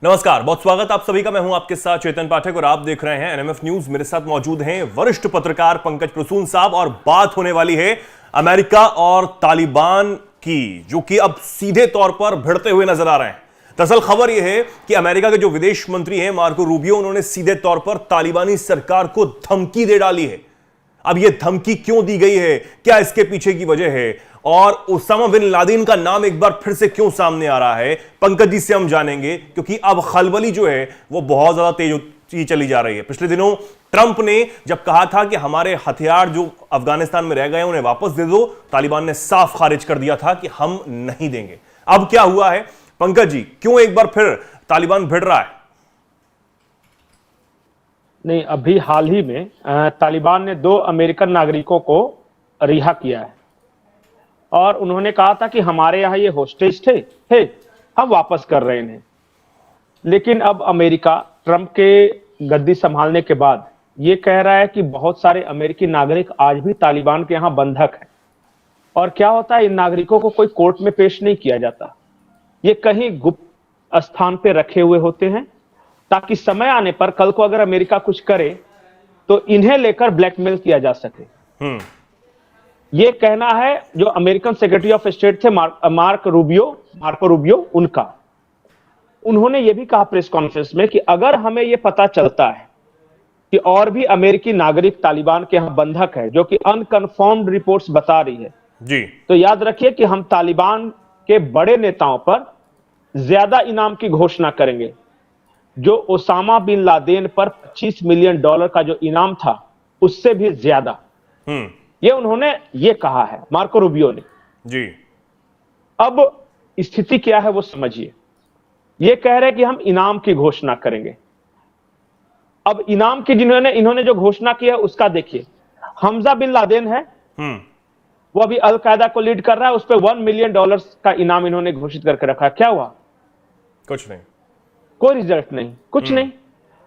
नमस्कार, बहुत स्वागत आप सभी का। मैं हूं आपके साथ चेतन पाठक और आप देख रहे हैं एनएमएफ न्यूज। मेरे साथ मौजूद हैं वरिष्ठ पत्रकार पंकज प्रसून साहब और बात होने वाली है अमेरिका और तालिबान की, जो कि अब सीधे तौर पर भिड़ते हुए नजर आ रहे हैं। दरअसल खबर यह है कि अमेरिका के जो विदेश मंत्री हैं मार्को रूबियो, उन्होंने सीधे तौर पर तालिबानी सरकार को धमकी दे डाली है। अब यह धमकी क्यों दी गई है, क्या इसके पीछे की वजह है, और उसामा बिन लादेन का नाम एक बार फिर से क्यों सामने आ रहा है, पंकज जी से हम जानेंगे। क्योंकि अब खलबली जो है वो बहुत ज्यादा तेज होती चली जा रही है। पिछले दिनों ट्रंप ने जब कहा था कि हमारे हथियार जो अफगानिस्तान में रह गए उन्हें वापस दे दो, तालिबान ने साफ खारिज कर दिया था कि हम नहीं देंगे। अब क्या हुआ है पंकज जी, क्यों एक बार फिर तालिबान भिड़ रहा है? नहीं, अभी हाल ही में तालिबान ने 2 अमेरिकन नागरिकों को रिहा किया है और उन्होंने कहा था कि हमारे यहाँ ये होस्टेज थे, हम वापस कर रहे हैं। लेकिन अब अमेरिका ट्रंप के गद्दी संभालने के बाद ये कह रहा है कि बहुत सारे अमेरिकी नागरिक आज भी तालिबान के यहाँ बंधक हैं। और क्या होता है, इन नागरिकों को कोई कोर्ट में पेश नहीं किया जाता, ये कहीं गुप्त स्थान पे रखे हुए होते हैं ताकि समय आने पर कल को अगर अमेरिका कुछ करे तो इन्हें लेकर ब्लैकमेल किया जा सके। ये कहना है जो अमेरिकन सेक्रेटरी ऑफ स्टेट थे मार्को रूबियो उनका। उन्होंने ये भी कहा प्रेस कॉन्फ्रेंस में कि अगर हमें ये पता चलता है कि और भी अमेरिकी नागरिक तालिबान के यहां बंधक है, जो कि अनकन्फर्म्ड रिपोर्ट्स बता रही है जी, तो याद रखिए कि हम तालिबान के बड़े नेताओं पर ज्यादा इनाम की घोषणा करेंगे। जो ओसामा बिन लादेन पर $25 मिलियन का जो इनाम था उससे भी ज्यादा। ये उन्होंने ये कहा है मार्को रूबियो ने जी। अब स्थिति क्या है वो समझिए। ये कह रहे हैं कि हम इनाम की घोषणा करेंगे। अब इनाम की इन्होंने जो घोषणा की है उसका देखिए। हमजा बिन लादेन है, वो अभी अल कायदा को लीड कर रहा है, उस पर $1 मिलियन का इनाम इन्होंने घोषित करके रखा है। क्या हुआ? कुछ नहीं, कोई रिजल्ट नहीं, कुछ नहीं।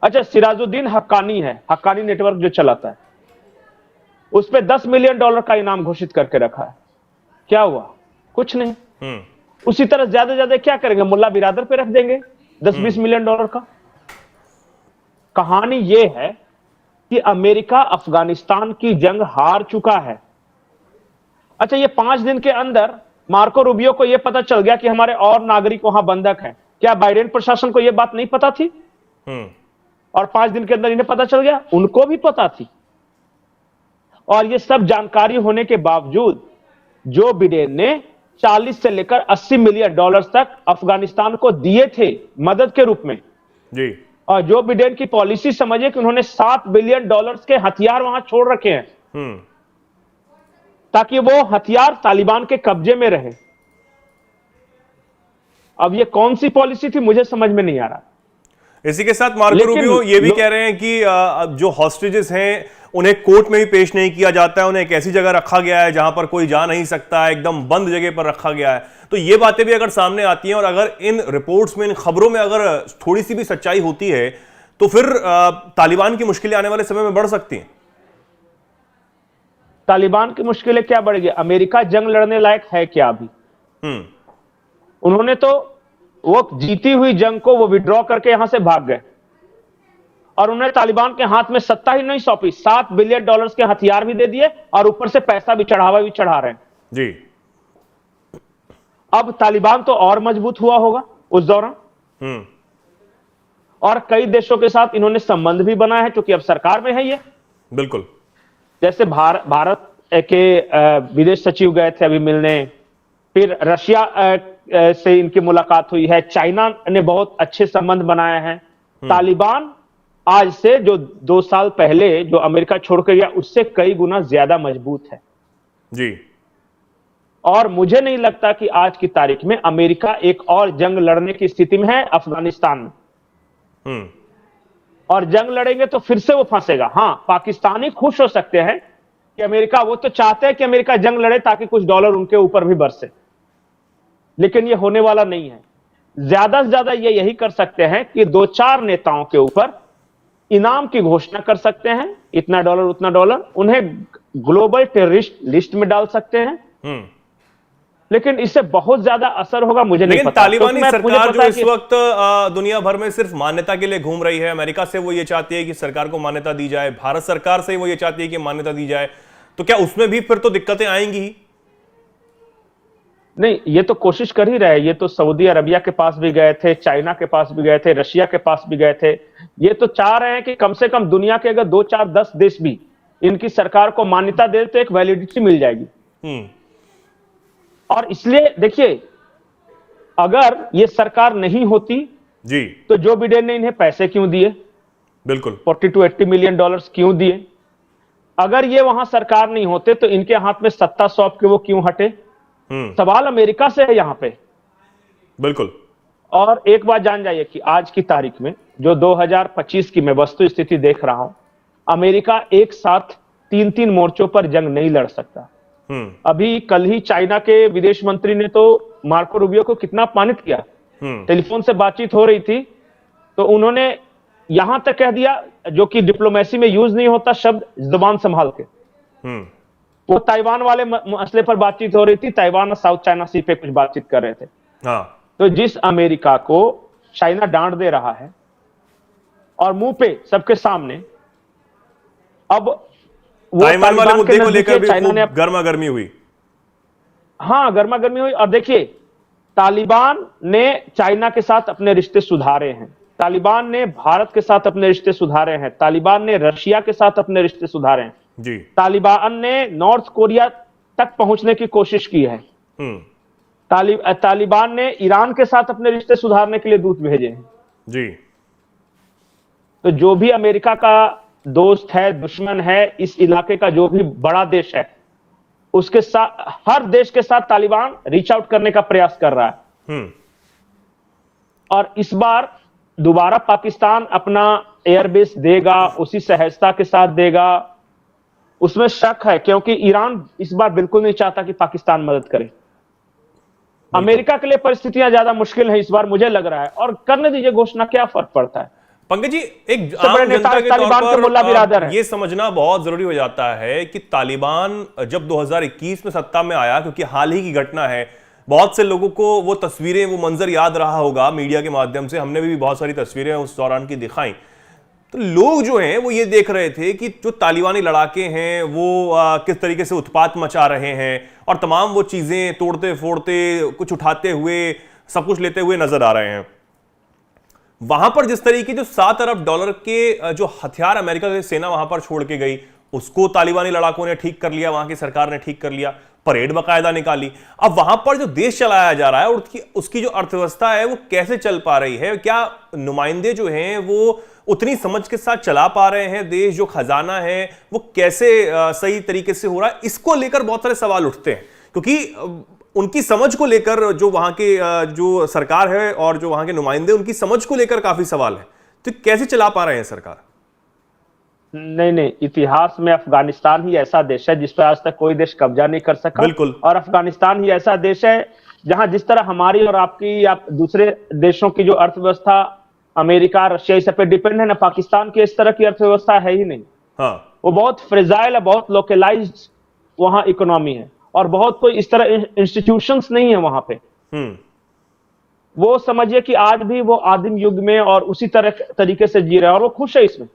अच्छा, सिराजुद्दीन हक्कानी है, हक्कानी नेटवर्क जो चलाता है, उस पे $10 मिलियन का इनाम घोषित करके रखा है। क्या हुआ? कुछ नहीं। उसी तरह ज्यादा ज्यादा क्या करेंगे, मुल्ला बिरादर पे रख देंगे $10-20 मिलियन का। कहानी यह है कि अमेरिका अफगानिस्तान की जंग हार चुका है। अच्छा, ये 5 दिन के अंदर मार्को रूबियो को यह पता चल गया कि हमारे और नागरिक वहां बंधक हैं। क्या बाइडेन प्रशासन को यह बात नहीं पता थी? और 5 दिन के अंदर इन्हें पता चल गया? उनको भी पता थी। और ये सब जानकारी होने के बावजूद जो बिडेन ने 40 से लेकर $80 मिलियन तक अफगानिस्तान को दिए थे मदद के रूप में जी। और जो बिडेन की पॉलिसी समझिए कि उन्होंने $7 बिलियन के हथियार वहां छोड़ रखे हैं ताकि वो हथियार तालिबान के कब्जे में रहे। अब ये कौन सी पॉलिसी थी मुझे समझ में नहीं आ रहा। इसी के साथ मार्को रूबियो ये भी कह रहे हैं कि जो हॉस्टेजेस हैं उन्हें कोर्ट में भी पेश नहीं किया जाता है, उन्हें एक ऐसी जगह रखा गया है जहां पर कोई जा नहीं सकता है, एकदम बंद जगह पर रखा गया है। तो ये बातें भी अगर सामने आती हैं और अगर इन रिपोर्ट्स में, इन खबरों में अगर थोड़ी सी भी सच्चाई होती है तो फिर तालिबान की मुश्किलें आने वाले समय में बढ़ सकती हैं। तालिबान की मुश्किलें क्या बढ़ेगी? अमेरिका जंग लड़ने लायक है क्या अभी? उन्होंने तो वो जीती हुई जंग को वो विड्रॉ करके यहां से भाग गए और उन्होंने तालिबान के हाथ में सत्ता ही नहीं सौंपी। $7 बिलियन के हथियार भी दे दिए और ऊपर से पैसा भी चढ़ा रहे हैं जी। अब तालिबान तो और मजबूत हुआ होगा उस दौरान। और कई देशों के साथ इन्होंने संबंध भी बनाया है क्योंकि अब सरकार में है ये। बिल्कुल। जैसे भारत के विदेश सचिव गए थे अभी मिलने, फिर रशिया से इनकी मुलाकात हुई है, चाइना ने बहुत अच्छे संबंध बनाए हैं। तालिबान आज से जो 2 साल पहले जो अमेरिका छोड़ कर गया उससे कई गुना ज्यादा मजबूत है जी। और मुझे नहीं लगता कि आज की तारीख में अमेरिका एक और जंग लड़ने की स्थिति में है अफगानिस्तान में। और जंग लड़ेंगे तो फिर से वो फंसेगा। हां, पाकिस्तानी खुश हो सकते हैं कि अमेरिका, वो तो चाहते हैं कि अमेरिका जंग लड़े ताकि कुछ डॉलर उनके ऊपर भी बरसे, लेकिन ये होने वाला नहीं है। ज्यादा से ज्यादा ये यही कर सकते हैं कि 2-4 नेताओं के ऊपर इनाम की घोषणा कर सकते हैं, इतना डॉलर उतना डॉलर, उन्हें ग्लोबल टेररिस्ट लिस्ट में डाल सकते हैं लेकिन इससे बहुत ज्यादा असर होगा मुझे नहीं लेकिन पता। तालिबानी मुझे सरकार जो पता है इस वक्त दुनिया भर में सिर्फ मान्यता के लिए घूम रही है, अमेरिका से वो ये चाहती है कि सरकार को मान्यता दी जाए, भारत सरकार से वो ये चाहती है कि मान्यता दी जाए, तो क्या उसमें भी फिर तो दिक्कतें आएंगी ही? नहीं, ये तो कोशिश कर ही रहे। ये तो सऊदी अरबिया के पास भी गए थे, चाइना के पास भी गए थे, रशिया के पास भी गए थे। ये तो चाह रहे हैं कि कम से कम दुनिया के अगर 2 4 10 देश भी इनकी सरकार को मान्यता दे तो एक वैलिडिटी मिल जाएगी। और इसलिए देखिए, अगर ये सरकार नहीं होती जी, तो जो बिडेन ने इन्हें पैसे क्यों दिए, बिल्कुल 40 to 80 मिलियन डॉलर्स क्यों दिए? अगर ये वहां सरकार नहीं होते तो इनके हाथ में सत्ता सौंप के वो क्यों हटे? सवाल अमेरिका से है यहां पे। बिल्कुल। और एक बात जान जाइए कि आज की तारीख में जो 2025 की मैं वस्तु स्थिति देख रहा हूं, अमेरिका एक साथ 3-3 मोर्चों पर जंग नहीं लड़ सकता। अभी कल ही चाइना के विदेश मंत्री ने तो मार्को रूबियो को कितना अपमानित किया। टेलीफोन से बातचीत हो रही थी तो उन्होंने यहां तक कह दिया, जो कि डिप्लोमेसी में यूज नहीं होता शब्द, जुबान संभाल के। वो ताइवान वाले मसले पर बातचीत हो रही थी, ताइवान और साउथ चाइना सी पे कुछ बातचीत कर रहे थे। हाँ। तो जिस अमेरिका को चाइना डांट दे रहा है और मुंह पे सबके सामने, अब वो ताइवान वाले तालिबान के मुद्दे को नजदीक लेकर भी चाइना ने खूब गर्मा गर्मी हुई। हाँ, गर्मा गर्मी हुई। और देखिए, तालिबान ने चाइना के साथ अपने रिश्ते सुधारे हैं, तालिबान ने भारत के साथ अपने रिश्ते सुधारे हैं, तालिबान ने रशिया के साथ अपने रिश्ते सुधारे हैं जी। तालिबान ने नॉर्थ कोरिया तक पहुंचने की कोशिश की है। तालिबान ने ईरान के साथ अपने रिश्ते सुधारने के लिए दूत भेजे हैं जी। तो जो भी अमेरिका का दोस्त है, दुश्मन है, इस इलाके का जो भी बड़ा देश है, उसके साथ, हर देश के साथ तालिबान रीच आउट करने का प्रयास कर रहा है। और इस बार दोबारा पाकिस्तान अपना एयरबेस देगा, उसी सहजता के साथ देगा, उसमें शक है, क्योंकि ईरान इस बार बिल्कुल नहीं चाहता कि पाकिस्तान मदद करे। अमेरिका के लिए परिस्थितियां ज्यादा मुश्किल है इस बार, मुझे लग रहा है। और करने दीजिए घोषणा, क्या फर्क पड़ता है। पंकज जी, एक आम जनता के तौर पर ये समझना बहुत जरूरी हो जाता है कि तालिबान जब 2021 में सत्ता में आया, क्योंकि हाल ही की घटना है, बहुत से लोगों को वो तस्वीरें, वो मंजर याद रहा होगा मीडिया के माध्यम से, हमने भी बहुत सारी तस्वीरें उस दौरान की दिखाई। तो लोग जो हैं वो ये देख रहे थे कि जो तालिबानी लड़ाके हैं वो किस तरीके से उत्पात मचा रहे हैं और तमाम वो चीजें तोड़ते फोड़ते, कुछ उठाते हुए, सब कुछ लेते हुए नजर आ रहे हैं। वहां पर जिस तरीके जो $7 अरब के जो हथियार अमेरिका की सेना वहां पर छोड़ के गई, उसको तालिबानी लड़ाकों ने ठीक कर लिया, वहां की सरकार ने ठीक कर लिया, परेड बाकायदा निकाली। अब वहां पर जो देश चलाया जा रहा है और उसकी जो अर्थव्यवस्था है वो कैसे चल पा रही है? क्या नुमाइंदे जो हैं वो उतनी समझ के साथ चला पा रहे हैं? देश जो खजाना है वो कैसे सही तरीके से हो रहा है? इसको लेकर बहुत सारे सवाल उठते हैं, क्योंकि उनकी समझ को लेकर जो वहां के जो सरकार है और जो वहां के नुमाइंदे, उनकी समझ को लेकर काफी सवाल है। तो कैसे चला पा रहे हैं सरकार? नहीं, इतिहास में अफगानिस्तान ही ऐसा देश है जिस पर आज तक कोई देश कब्जा नहीं कर सका। बिल्कुल। और अफगानिस्तान ही ऐसा देश है जहां जिस तरह हमारी और आपकी या दूसरे देशों की जो अर्थव्यवस्था अमेरिका, रशिया, इस पे डिपेंड है ना, पाकिस्तान की इस तरह की अर्थव्यवस्था है ही नहीं। हाँ। वो बहुत फ्रेजाइल है, बहुत लोकलाइज्ड वहां इकोनॉमी है और बहुत कोई इस तरह इंस्टीट्यूशंस नहीं है वहां पे। वो समझिए कि आज भी वो आदिम युग में और उसी तरीके से जी रहे हैं और वो खुश है इसमें।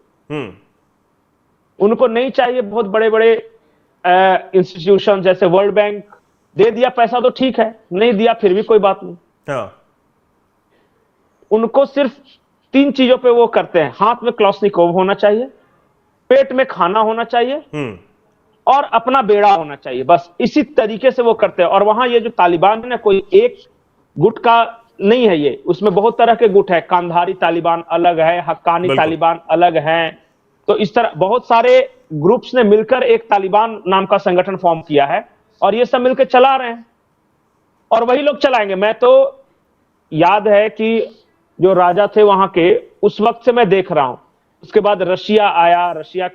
उनको नहीं चाहिए बहुत बड़े बड़े इंस्टीट्यूशन, जैसे वर्ल्ड बैंक दे दिया पैसा तो ठीक है, नहीं दिया फिर भी कोई बात नहीं। हाँ। उनको सिर्फ 3 चीजों पे वो करते हैं, हाथ में क्लासनिकोव होना चाहिए, पेट में खाना होना चाहिए और अपना बेड़ा होना चाहिए, बस इसी तरीके से वो करते हैं। और वहां ये जो तालिबान है ना, कोई एक गुट का नहीं है ये, उसमें बहुत तरह के गुट है। कांधारी तालिबान अलग है, हक्कानी तालिबान अलग है। तो इस तरह बहुत सारे ग्रुप्स ने मिलकर एक तालिबान नाम का संगठन फॉर्म किया है और ये सब मिलकर चला रहे हैं और वही लोग चलाएंगे। मैं तो याद है कि जो राजा थे वहां के, उस वक्त से मैं देख रहा हूं। उसके बाद रशिया आया, रशिया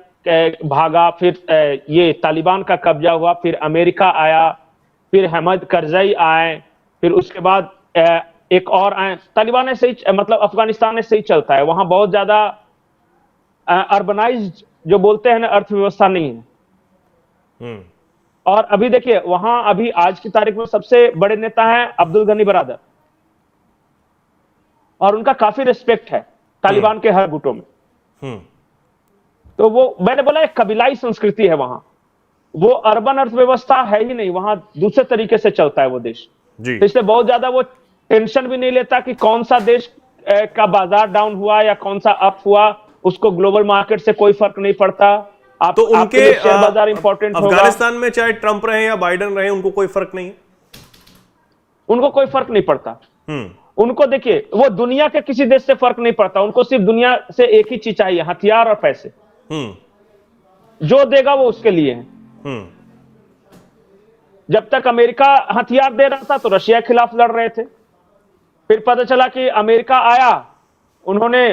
भागा, फिर ये तालिबान का कब्जा हुआ, फिर अमेरिका आया, फिर हमद करजई आए, फिर उसके बाद एक और आए। तालिबान ऐसे ही, मतलब अफगानिस्तान ऐसे ही चलता है। वहां बहुत ज्यादा अर्बनाइज्ड जो बोलते हैं ना अर्थव्यवस्था नहीं है। और अभी देखिए वहां अभी आज की तारीख में सबसे बड़े नेता हैं अब्दुल गनी बरादर, और उनका काफी रिस्पेक्ट है तालिबान के हर गुटों में। तो वो मैंने बोला एक कबीलाई संस्कृति है वहां, वो अर्बन अर्थव्यवस्था है ही नहीं, वहां दूसरे तरीके से चलता है वो देश। तो इसलिए बहुत ज्यादा वो टेंशन भी नहीं लेता कि कौन सा देश का बाजार डाउन हुआ या कौन सा अप हुआ, उसको ग्लोबल मार्केट से कोई फर्क नहीं पड़ता। आप तो उनके शेयर बाजार इंपॉर्टेंट होगा। अफगानिस्तान में चाहे ट्रंप रहे या बाइडेन रहे, उनको कोई फर्क नहीं है, उनको कोई फर्क नहीं पड़ता। उनको देखिए वो दुनिया के किसी देश से फर्क नहीं पड़ता, उनको सिर्फ दुनिया से एक ही चीज चाहिए, हथियार और पैसे। जो देगा वो उसके लिए है। जब तक अमेरिका हथियार दे रहा था तो रशिया के खिलाफ लड़ रहे थे, फिर पता चला कि अमेरिका आया, उन्होंने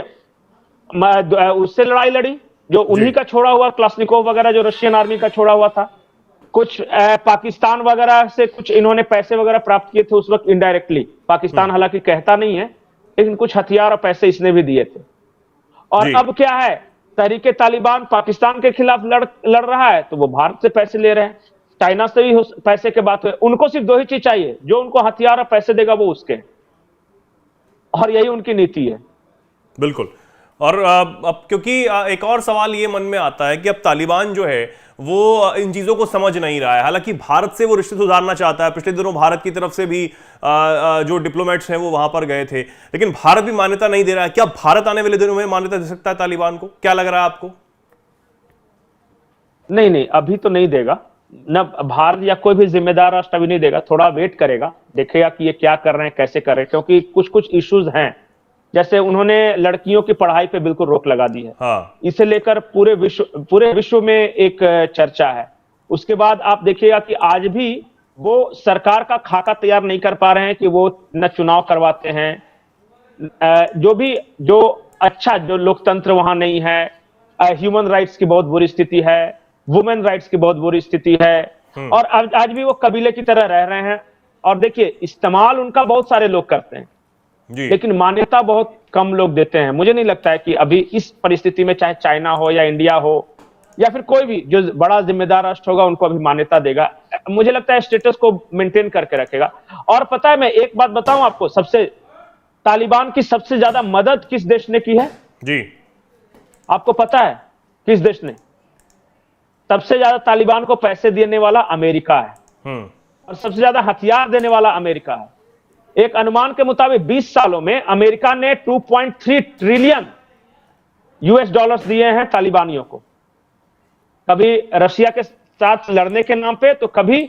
उससे लड़ाई लड़ी, जो उन्हीं का छोड़ा हुआ क्लासनिकोव वगैरह जो रशियन आर्मी का छोड़ा हुआ था। कुछ पाकिस्तान वगैरह से कुछ इन्होंने पैसे वगैरह प्राप्त किए थे उस वक्त इनडायरेक्टली, पाकिस्तान हालांकि कहता नहीं है, लेकिन कुछ हथियार और पैसे इसने भी दिए थे। और अब क्या है, तहरीके तालिबान पाकिस्तान के खिलाफ लड़ रहा है, तो वो भारत से पैसे ले रहे हैं, चाइना से भी पैसे के बात हुए। उनको सिर्फ दो ही चीज चाहिए, जो उनको हथियार और पैसे देगा वो उसके, और यही उनकी नीति है। बिल्कुल। और अब क्योंकि एक और सवाल ये मन में आता है कि अब तालिबान जो है वो इन चीजों को समझ नहीं रहा है, हालांकि भारत से वो रिश्ते सुधारना चाहता है। पिछले दिनों भारत की तरफ से भी जो डिप्लोमेट्स हैं वो वहां पर गए थे, लेकिन भारत भी मान्यता नहीं दे रहा है। क्या भारत आने वाले दिनों में मान्यता दे सकता है तालिबान को? क्या लग रहा है आपको? नहीं, अभी तो नहीं देगा, न भारत या कोई भी जिम्मेदार राष्ट्र अभी नहीं देगा, थोड़ा वेट करेगा, देखेगा कि ये क्या कर रहे हैं, कैसे कर रहे हैं, क्योंकि कुछ कुछ इश्यूज हैं। जैसे उन्होंने लड़कियों की पढ़ाई पे बिल्कुल रोक लगा दी है। इसे लेकर पूरे विश्व में एक चर्चा है। उसके बाद आप देखिएगा कि आज भी वो सरकार का खाका तैयार नहीं कर पा रहे हैं कि वो न चुनाव करवाते हैं, जो अच्छा जो लोकतंत्र वहां नहीं है, ह्यूमन राइट्स की बहुत बुरी स्थिति है, वुमेन राइट्स की बहुत बुरी स्थिति है, और आज भी वो कबीले की तरह रह रहे हैं। और देखिए इस्तेमाल उनका बहुत सारे लोग करते हैं लेकिन मान्यता बहुत कम लोग देते हैं। मुझे नहीं लगता है कि अभी इस परिस्थिति में चाहे चाइना हो या इंडिया हो या फिर कोई भी जो बड़ा जिम्मेदार राष्ट्र होगा उनको अभी मान्यता देगा। मुझे लगता है स्टेटस को मेंटेन करके रखेगा। और पता है, मैं एक बात बताऊं आपको, तालिबान की सबसे ज्यादा मदद किस देश ने की है जी? आपको पता है किस देश ने? सबसे ज्यादा तालिबान को पैसे देने वाला अमेरिका है, और सबसे ज्यादा हथियार देने वाला अमेरिका है। एक अनुमान के मुताबिक 20 सालों में अमेरिका ने 2.3 ट्रिलियन यूएस डॉलर्स दिए हैं तालिबानियों को, कभी रशिया के साथ लड़ने के नाम पे तो कभी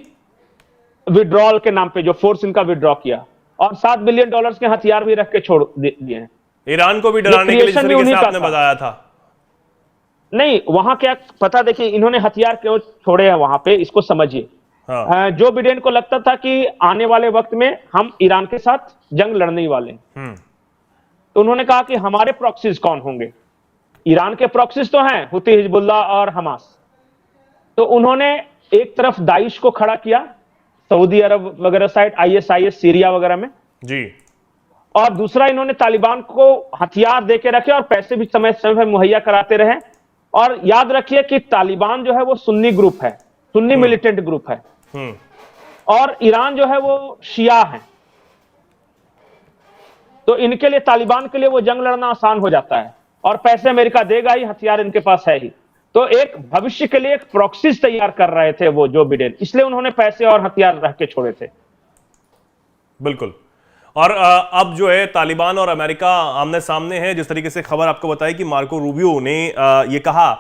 विड्रॉल के नाम पे, जो फोर्स इनका विड्रॉ किया, और $7 बिलियन के हथियार भी रख के छोड़ दिए हैं। ईरान को भी डराने के लिए, जिस तरीके से आपने बताया था। नहीं, वहां क्या पता, देखिए इन्होंने हथियार क्यों छोड़े हैं वहां पे, इसको समझिए। जो बिडेन को लगता था कि आने वाले वक्त में हम ईरान के साथ जंग लड़ने ही वाले हैं, तो उन्होंने कहा कि हमारे प्रॉक्सीज कौन होंगे? ईरान के प्रॉक्सीज तो हैं हुती, हिजबुल्लाह और हमास। तो उन्होंने एक तरफ दाइश को खड़ा किया सऊदी अरब वगैरह साइड, ISIS सीरिया वगैरह में जी, और दूसरा इन्होंने तालिबान को हथियार देके रखे और पैसे भी समय समय मुहैया कराते रहे। और याद रखिए कि तालिबान जो है वो सुन्नी ग्रुप है, सुन्नी मिलिटेंट ग्रुप है, और ईरान जो है वो शिया है। तो इनके लिए, तालिबान के लिए वो जंग लड़ना आसान हो जाता है, और पैसे अमेरिका देगा ही, हथियार इनके पास है ही। तो एक भविष्य के लिए एक प्रॉक्सीज तैयार कर रहे थे वो जो बिडेन, इसलिए उन्होंने पैसे और हथियार रख के छोड़े थे। बिल्कुल। और अब जो है तालिबान और अमेरिका आमने सामने है। जिस तरीके से खबर आपको बताई कि मार्को रूबियो ने ये कहा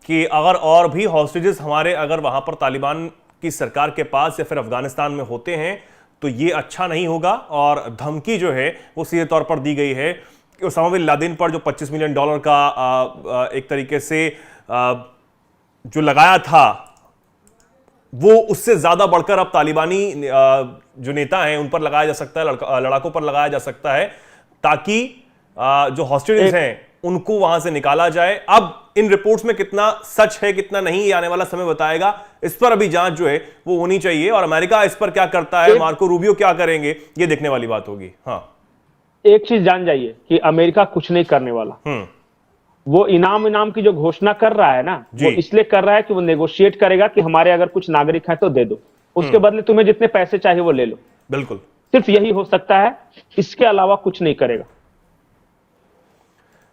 कि अगर और भी हॉस्टेजेस हमारे अगर वहां पर तालिबान की सरकार के पास या फिर अफगानिस्तान में होते हैं तो ये अच्छा नहीं होगा। और धमकी जो है वो सीधे तौर पर दी गई है कि उसामा बिन लादेन पर जो $25 मिलियन का एक तरीके से जो लगाया था वो उससे ज्यादा बढ़कर अब तालिबानी जो नेता हैं उन पर लगाया जा सकता है, लड़ाकों पर लगाया जा सकता है, ताकि जो हॉस्टेजेस हैं उनको वहां से निकाला जाए। अब इन रिपोर्ट्स में कितना सच है कितना नहीं, ये आने वाला समय बताएगा। इस पर अभी जांच जो है वो होनी चाहिए, और अमेरिका इस पर क्या करता है, मार्को रूबियो क्या करेंगे, ये देखने वाली बात होगी। हाँ, एक चीज जान जाइए कि अमेरिका कुछ नहीं करने वाला। वो इनाम की जो घोषणा कर रहा है ना, जी। वो इसलिए कर रहा है कि वो नेगोशिएट करेगा कि हमारे अगर कुछ नागरिक हैं तो दे दो, उसके बदले तुम्हें जितने पैसे चाहिए वो ले लो। बिल्कुल। सिर्फ यही हो सकता है, इसके अलावा कुछ नहीं करेगा।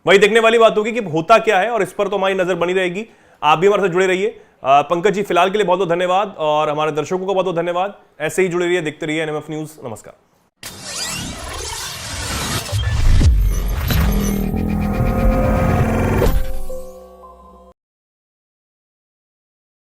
वही देखने वाली बात होगी कि होता क्या है, और इस पर तो हमारी नजर बनी रहेगी। आप भी हमारे साथ जुड़े रहिए। पंकज जी, फिलहाल के लिए बहुत बहुत धन्यवाद, और हमारे दर्शकों को बहुत बहुत धन्यवाद। ऐसे ही जुड़े रहिए, देखते रहिए एनएमएफ न्यूज। नमस्कार।